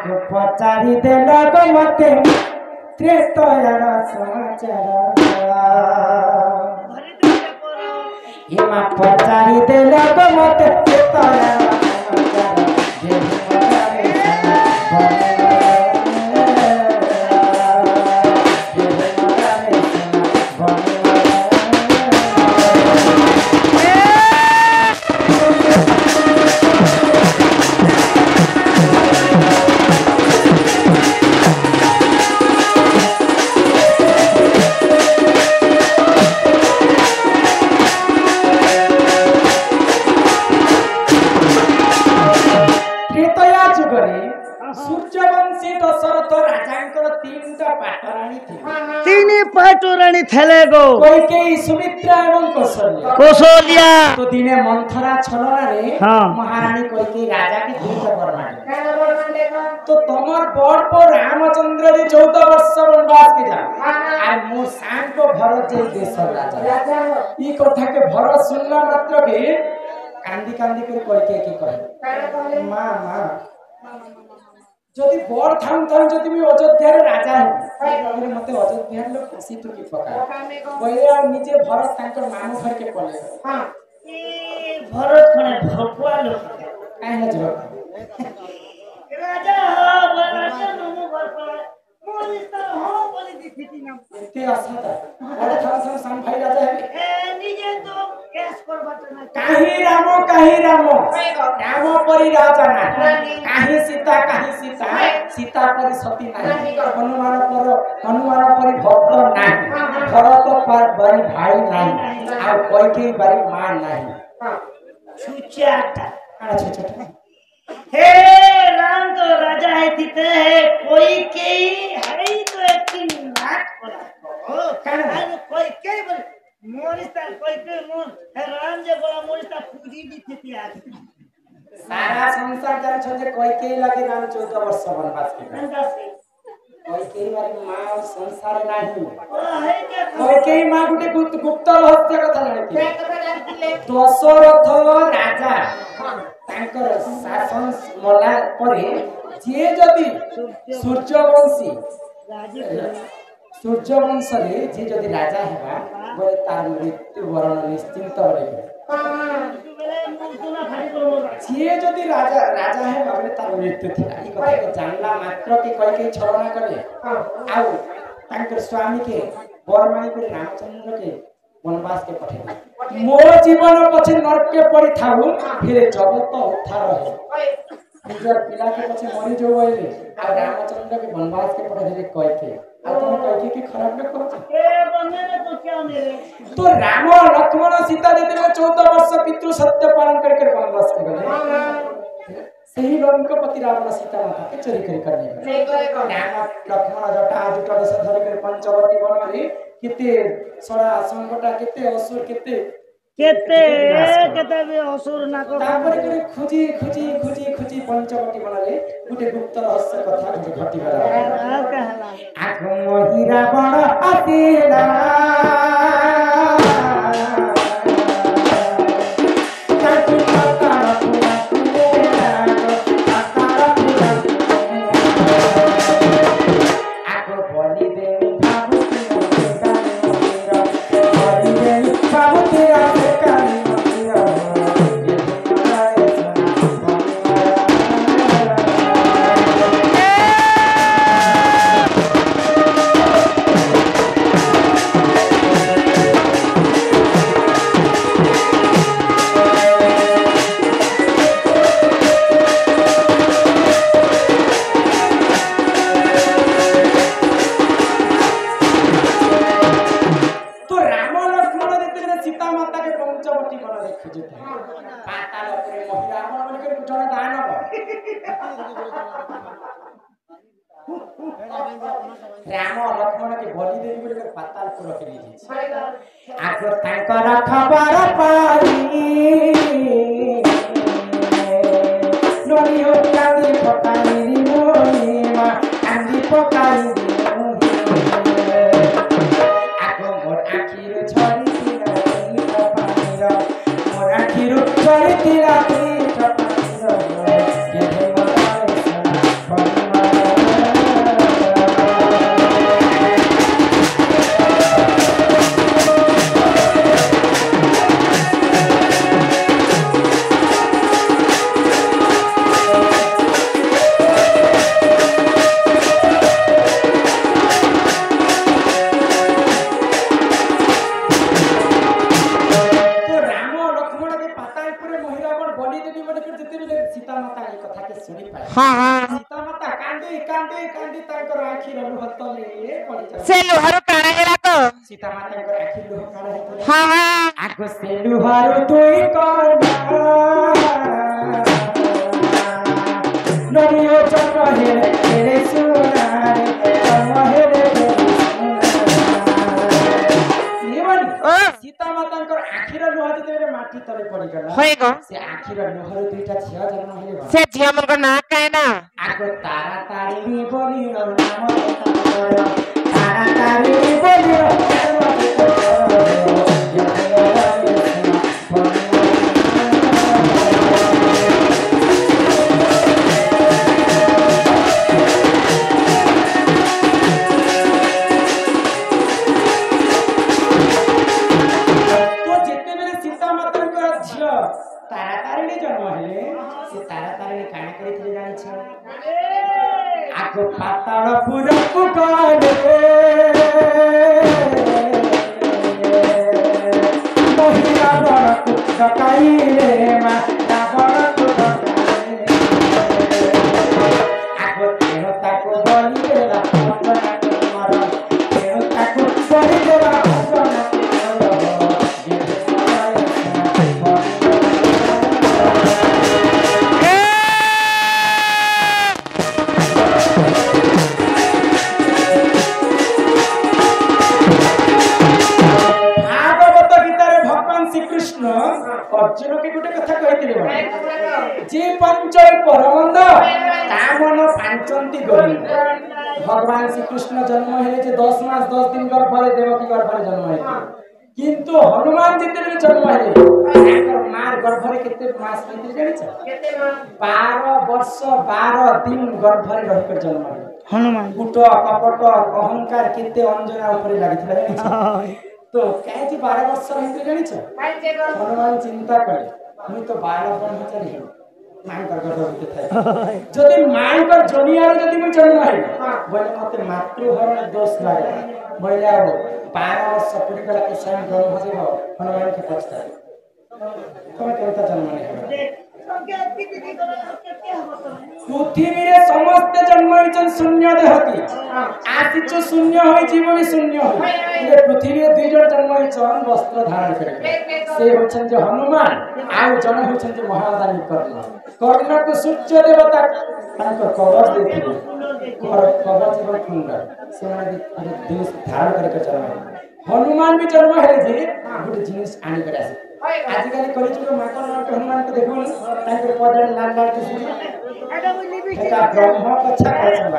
आगो पचारि देला गो मते त्रेतयार समाचार इमा पचारि देला गो मते त्रेतयार पाटोरानी थेले गो कैकेयी सुमित्रा एवं कौशल्या कौशल्या तो दिने मंथरा छलना रे महारानी कैकेयी राजा के दुईटा वर मांगे तो तमर बड़ पर रामचंद्र रे 14 वर्ष वनवास के जा आ मोर सांग को भरत जे देश राजा ई कथा के भरत सुनला मात्र के कांदी कांदी कर कैकेयी के कहे मां मां जदि बड़ थाम थाम जदि मी अयोध्या रे राजा हूं मते अयोध्या लोग खुशी तो की पका बोले आ निजे भरत तांकर मामू घर के पले हां ए भरत खने भपुआ लोग काहे न जो राजा हो राजा नमो घर पर मोर इस्ता हो बोली दिखती ना एते आसाता बड़ थाम थाम सान भाई राजा है ए निजे तो केस कर बटना काहे रामो राम परी राजा ना काहे सीता सीता परी सती नाही हनुमान परी भक्त नाही भरत पर बड़ी भाई नाही आ कैकेयी बड़ी मां नाही छुचाटा अच्छा हे राम तो राजा है तिते कोई के है तो एक नाट कोला कान कोई के बोल मोरिस्ता कोई के मोर राम जे बोला मोरिस्ता पूरी भी थी आज सारा संसार जान छ जे कैकेयी लगे राम 14 वर्ष वनवास के कैकेयी वाली मां संसार नाही कैकेयी मां गुटे गुप्त रहस्य कथा जानिथि दशरथ राजा तांकर शासन मला परे जे जदी सूर्यवंश रे जे जदी राजा हेबा बोले तार मृत्यु वरण निश्चिंत होले जे जदी राजा हेबा बोले तार मृत्यु थिला ई कथा के जानला मात्र के कैकेयी छलना कले आउ तांकर स्वामी के बरमाई को रामचंद्र के वनवास के पठे मो जीवन पछे नरक के पड़ी थाउ फिर जगत उद्धार है निजर पिला के पछे मरी जो होइले आ रामचंद्र के वनवास के पठे दे कैकेयी आ तुम कैकेयी के खराब न करो ए बंदे ने तो क्या मेरे तो राम लक्ष्मण सीता देते 14 वर्ष पितृ सत्य पालन करके वनवास के गए सही लंकापति रावण सीता माता के चोरी करने राम लक्ष्मण जटा जुटा से धर कर पंचवटी वन रे केते सड़ा संकटा केते असुर केते भी असुर ना को तापर करे खुजी पंचवटी वन रे गुटे गुप्त रहस्य कथा घटी गला कहला आगो हीरा बड़ अतेला राम लक्ष्मण के बलि देवी बोले कर पाताल को रख लीजिए आगो तांकर खबर पाई नोनी हो कांदी पकाई मोनी मा कांदी पकाई आगो मोर आखिर छरी तिरा पानी मोर आखिर छरी तिरा पानी हां हां सीता माता कांदी कांदी कांदी तांकर आखि लुह तले पड़ी जा से लुहारो टाणा गेला तो सीता माता कर आखि लुह काढा हेतले हां हां आगो से लुहारो तुई करना नरियो जन्म हेरे हेरे सुनारे जन्म हेरे सीता मातांकर आखिर लुह जते माटी तले पड़ी गला होय गो से आखिर लुहर दुईटा छिया जन्म हेले से झिया मन को ना काहे ना आगो तारा तारिणी बोली रो नाम तारा तारिणी बोली रो तारा तारिणी जन्म हेले से तारा तारिणी काना करिथिले जानि छ आगो पाताळ पुरकु गले महिला बरकु डकाइले मा बरकु डकाइले आगो तेरो ताको बलि देला अपना मर तेरो ताको बलि देला अपना अर्जुन के गोटे कथा कहिथिले जे पंचय परमंद तामन पांचंती गोविंद भगवान श्री कृष्ण जन्म हेले जे 10 मास 10 दिन गर्भरे देवकी गर्भरे जन्म हेले किंतु हनुमान जेतेले जन्म हेले ताकर मार गर्भरे केते मास हेले जानि छ केते मास 12 वर्ष 12 दिन गर्भरे रहि कर जन्म हेले हनुमान कुट कपट अहंकार केते अंजना ऊपर लागिथिला जानि छ तो कहे जी 12 वर्ष रहिते जानि छ हनुमान चिंता करे मुई तो 12 ब्रह्मचारी हूं मां कर होते थाए जदि मां कर जनियार जदि मुई जन्म है बोले मते मातृहरण दोष लागे बोले 12 वर्ष पुरी कला के स्वयं जन्म हो हनुमान के पछता तमे केता जन्म नहीं पृथ्वी रे समस्त जन्म होइछन शून्य देहती आसिच शून्य होई जीवन शून्य होई ये पृथ्वी रे दुई जन जन्म होइछन वस्त्र धारण करे से होइछन जे हनुमान आउ जन होइछन जे महादानी कर्ण कर्ण को सूर्य देवता तांको कवच देथिले कवच एवं कुंड से माने देश धारण करके जन्म हनुमान भी जन्म है जे गुड जिनिस आनी करे आसे आजिकल कलिजुग माकन हनुमान को देखो तांकर पदर लाल लाल किसी एटा ब्रह्म कक्षा कहछन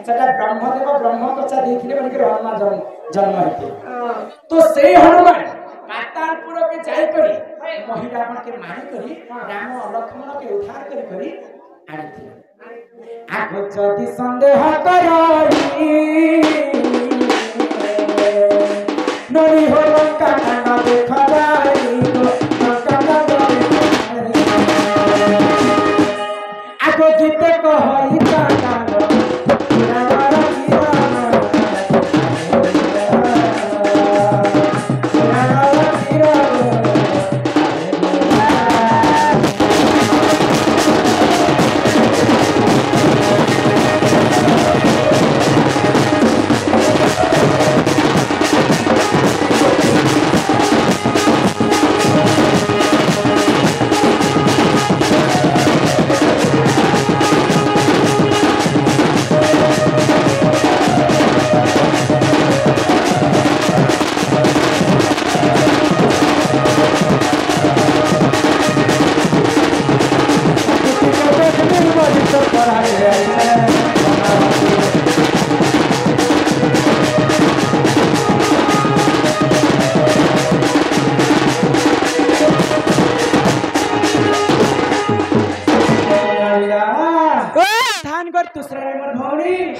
सेटा ब्रह्मदेव ब्रह्म कक्षा देखिले बन के हनुमान जन्म हेते तो सेही हनुमान पातालपुर के जाय करी महिला मन के मारी करी राम लक्ष्मण के उद्धार करी आनी थी आगो जदि संदेह कराई नरी हो लंका कांड देखा जाई तो लंका कांड आगो जीते कहई कांड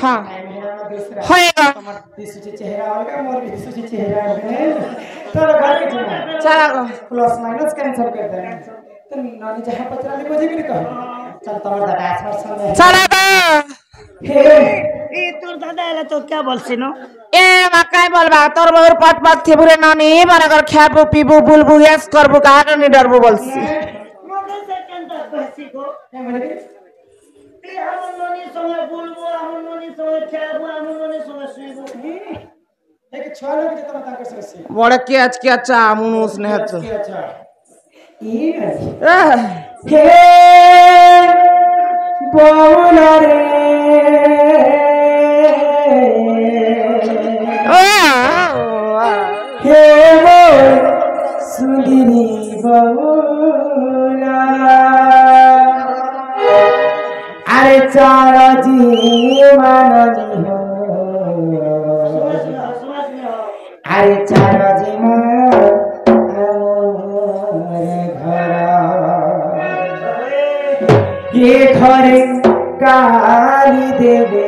हां होएगा हमर दिसुची चेहरा होगा मोर दिसुची चेहरा है तोर घर के जीवन चलो प्लस माइनस कैंसिल कर दे तो नानी जहां पचरा ले बजे के कह चल तोर दादा आसपास में चला बा हे ए तोर दादा एला तो क्या बोलसी नो ए मकाई बोलबा तोर बहर पट पट थेबुरे नानी बराबर खाबो पीबो बुलबु यस करबो काहा नि डरबो बोलसी मोगे से केंता कहसी को আমার ননির সঙ্গে বলবো, আমার ননির সঙ্গে খেলবো, আমার ননির সঙ্গে শুইবো। বড় কে আজকে আচ্ছা মুনুস নে হাত হে বউলা রে হে সুন্দরী বউলা আরে চার জীবন আরে চার জীবন ঘরে কালি দেবে